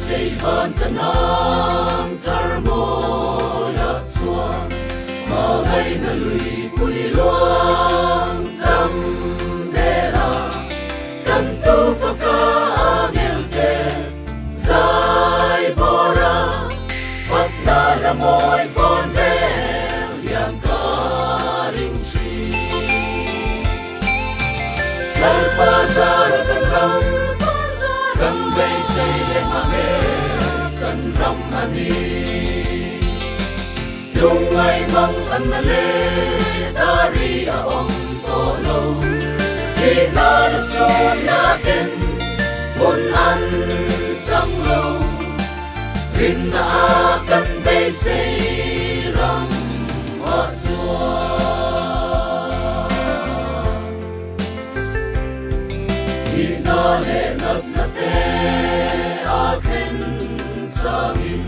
say van tanang karmo ya chuan ma ngai na lui pui luang cham de la kan tu fa ka angel ke zai bora pat na la moi von vel yang ka ring shi lal pa sa kan ram kan bay say le ma me kan ram ani lung ai mong an na le tari a om to lo khi na la so na ten mun an chang lo rin na kan bay say ram wa chua khi na le nap na te a khen changin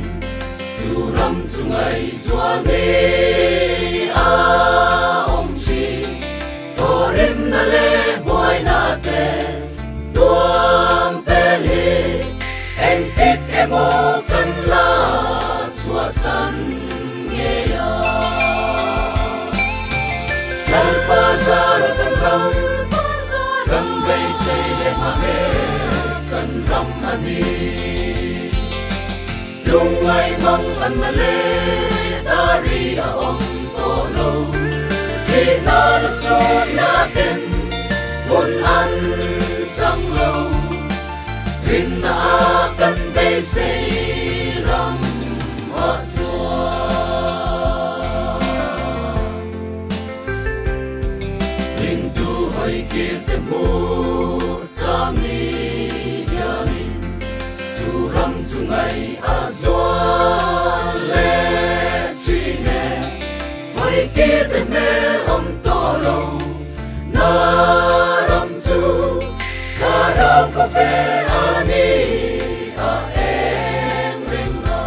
chu ram chu ngai zua me a om chi to rim na le boy na te tuam pe le en pit emo kan la chua san nge ya lal pa za kan ram kan bay say le ma me kan ram ani lung ai mong an na le tari a om to lo khi na la so na ten mun an chang lo rin na kan bay say ram wa chua ring tu hoi ki te mu chang ni ya ni chu ram chu ngai a zua le chi ne hoi ki te me om to lo na ram chu ka ram ko fe ani a en ring na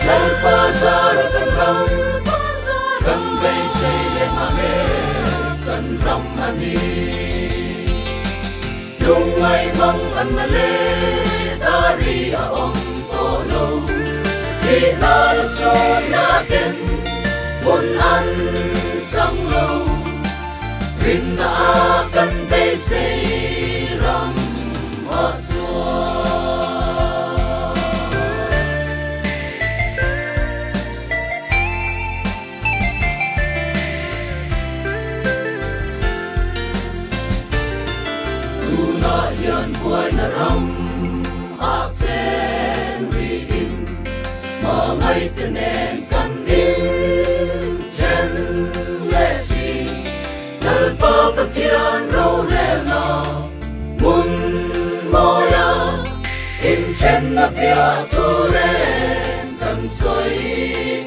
lal pa sa kan ram kan bay say le ma me kan ram ani lung ai mong an na le tari a om to lo khi na la so na ten mun an chang lo rin na kan bay say ram wa chua yan buai na ram a chen ri im ma ngai te nen kan in chen le chi dal pa patian ro re na mun mo ya in chen na pia tu re kan soi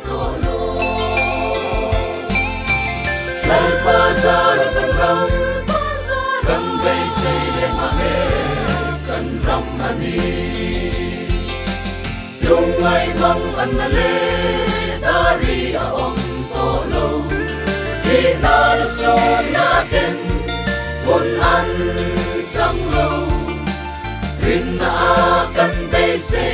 ko lo dal pa sa kan ram kan bay say le ma me kan ram ani lung ai mong an na le tari a om to lo khi na la so na ten mun an chang lo rin na kan bay say